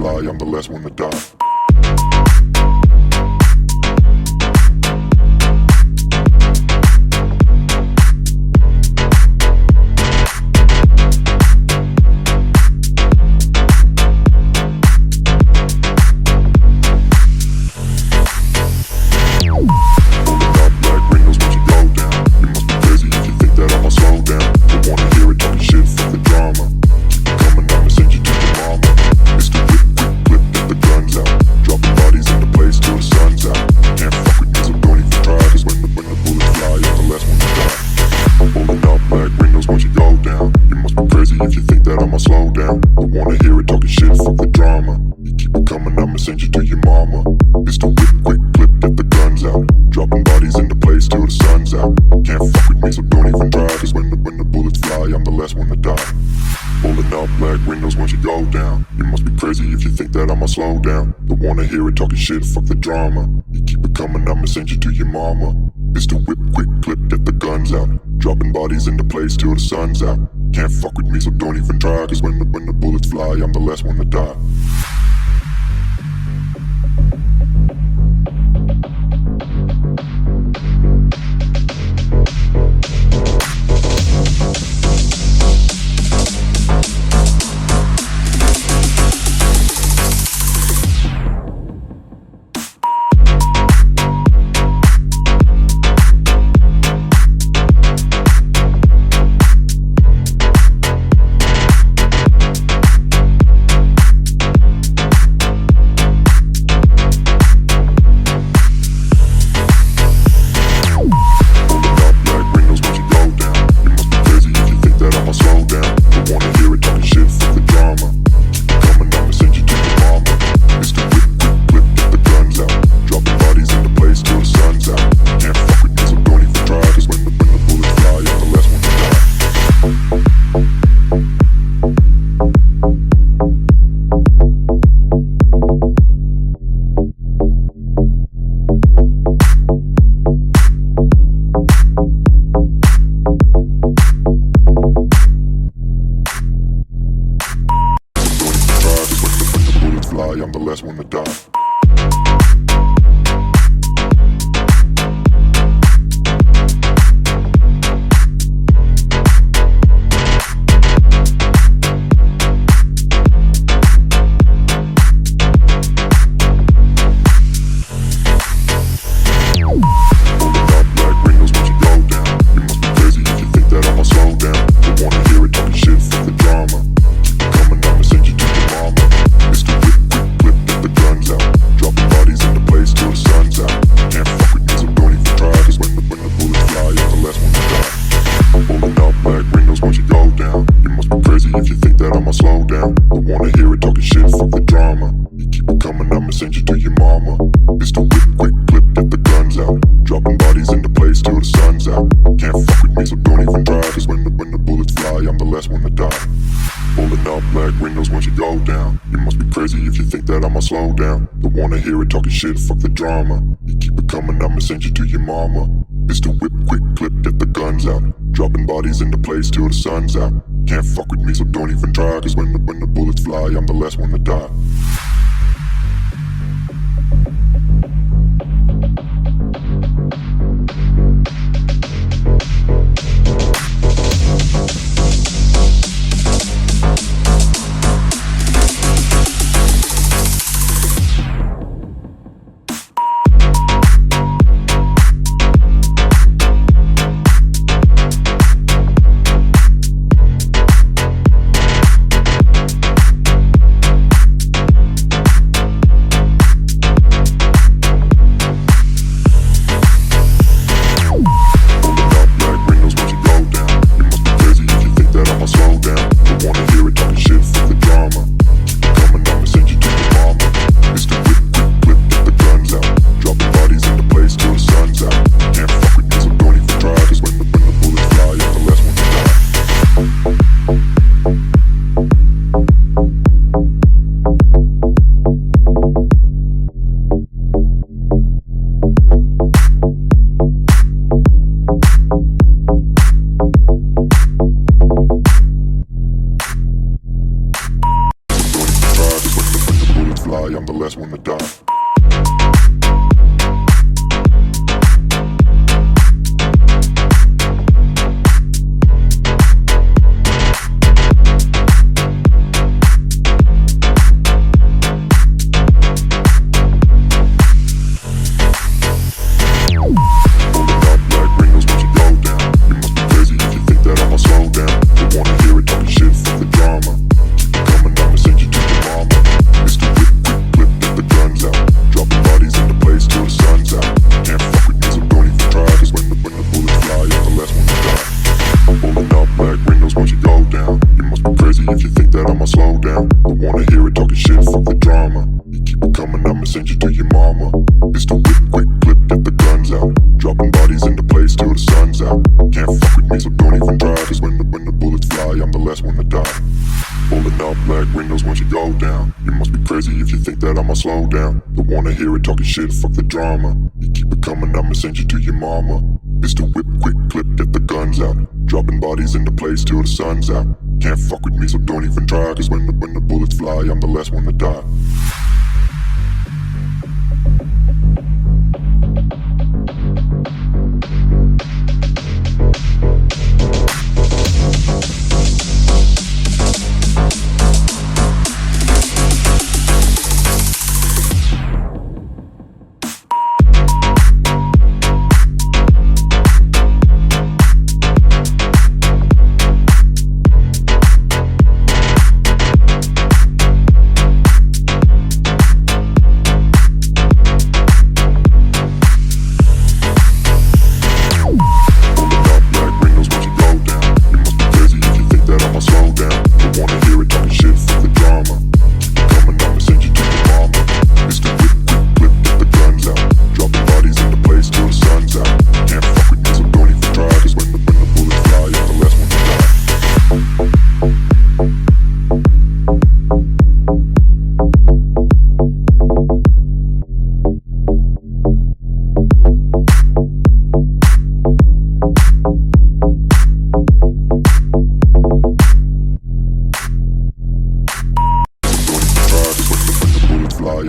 fly, I'm the last one to die. If you think that I'ma slow down, don't wanna hear it talking shit, fuck the drama. You keep it coming, I'ma send you to your mama. It's the whip, quick clip, get the guns out. Dropping bodies into place till the sun's out. Can't fuck with me, so don't even try. Cause when the bullets fly, I'm the last one to die. Pulling up black windows once you go down. You must be crazy if you think that I'ma slow down. Don't wanna hear it talking shit, fuck the drama. You keep it coming, I'ma send you to your mama. It's the whip, quick clip, get the guns out. Dropping bodies into place till the sun's out. Can't fuck with me, so don't even try. Cause when the bullets fly, I'm the last one to die. I'm the last one to die. If you think that I'ma slow down, don't wanna hear it talking shit, fuck the drama. You keep it coming, I'ma send you to your mama. It's the whip, quick clip, get the guns out. Dropping bodies into place till the sun's out. Can't fuck with me, so don't even try. Cause when the bullets fly, I'm the last one to die. Pulling up black windows once you go down. You must be crazy if you think that I'ma slow down. Don't wanna hear it talking shit, fuck the drama. You keep it coming, I'ma send you to your mama. It's the whip, quick clip, get the guns out. Dropping bodies into place till the sun's out. Can't fuck with me, so don't even try. Cause when the bullets fly, I'm the last one to die. fly, I'm the last one to die. Slow down, don't wanna hear it talking shit, fuck the drama. You keep it coming, I'ma send you to your mama. It's the whip, quick clip, get the guns out. Dropping bodies into place till the sun's out. Can't fuck with me, so don't even try. Cause when the bullets fly, I'm the last one to die.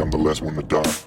I'm the last one to die.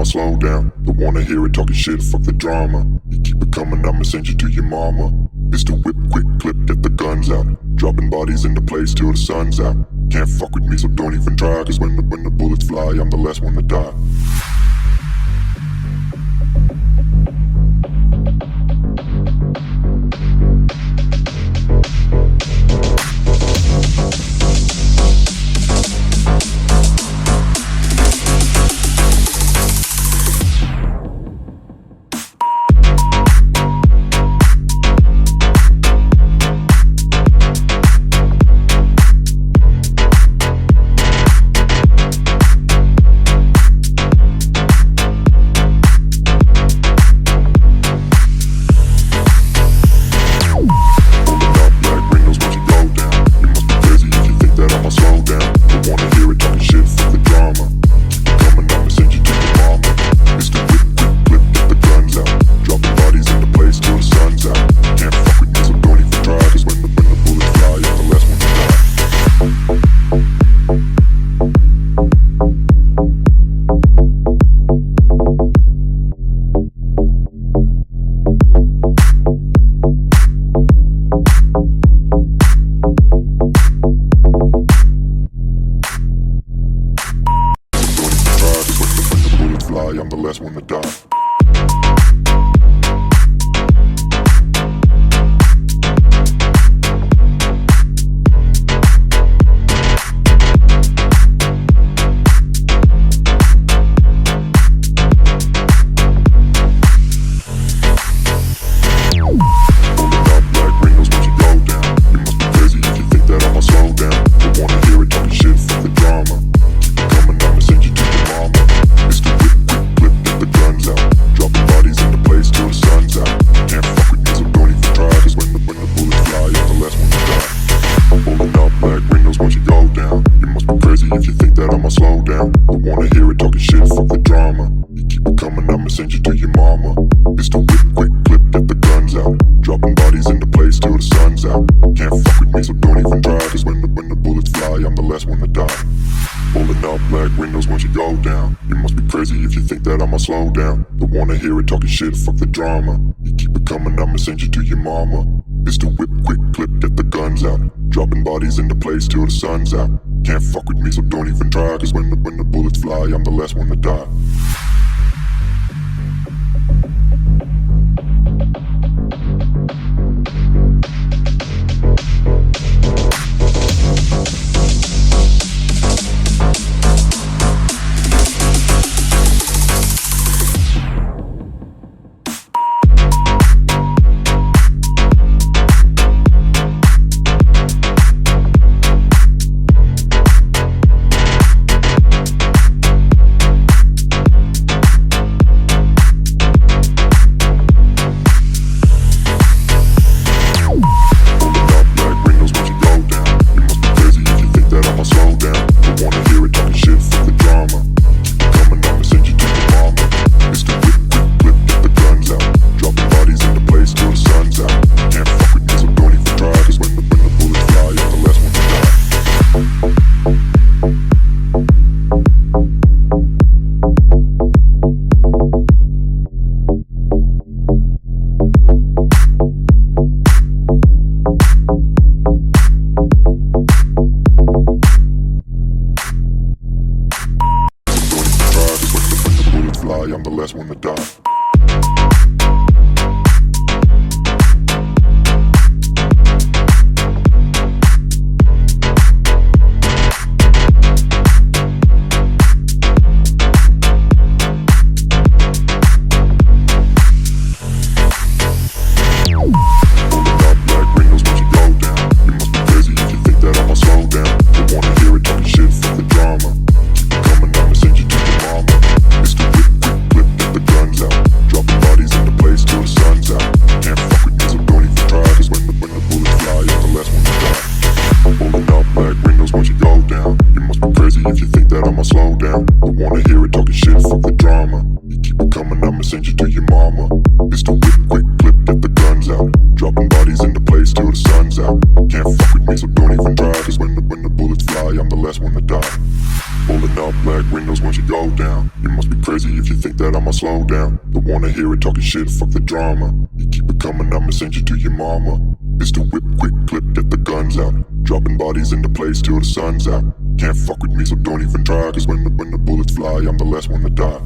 Slow down, don't wanna hear it talking shit, fuck the drama. You keep it coming, I'ma send you to your mama. It's the whip, quick clip, get the guns out. Dropping bodies into place till the sun's out. Can't fuck with me, so don't even try. Cause when the bullets fly, I'm the last one to die. last one to die. If you think that I'ma slow down, don't wanna hear it talking shit, fuck the drama. You keep it coming, I'ma send you to your mama. It's the whip, quick clip, get the guns out. Dropping bodies into place till the sun's out. Can't fuck with me, so don't even try. Cause when the bullets fly, I'm the last one to die. Pulling up black windows once you go down. You must be crazy if you think that I'ma slow down. Don't wanna hear it talking shit, fuck the drama. You keep it coming, I'ma send you to your mama. It's the whip, quick clip, get the guns out. Dropping bodies into place till the sun's out. Can't fuck with me, so don't even try. Cause when the bullets fly, I'm the last one to die. I'm the last one to die. If you think that I'ma slow down, don't wanna hear it talking shit, fuck the drama. You keep it coming, I'ma send you to your mama. It's the whip, quick clip, get the guns out. Dropping bodies into place till the sun's out. Can't fuck with me, so don't even try. Cause when the bullets fly, I'm the last one to die. Pulling up black windows once you go down. You must be crazy if you think that I'ma slow down. Don't wanna hear it talking shit, fuck the drama. You keep it coming, I'ma send you to your mama. It's the whip, quick clip, get the guns out. Dropping bodies into place till the sun's out. Can't fuck with me, so don't even try. Cause when the bullets fly, I'm the last one to die.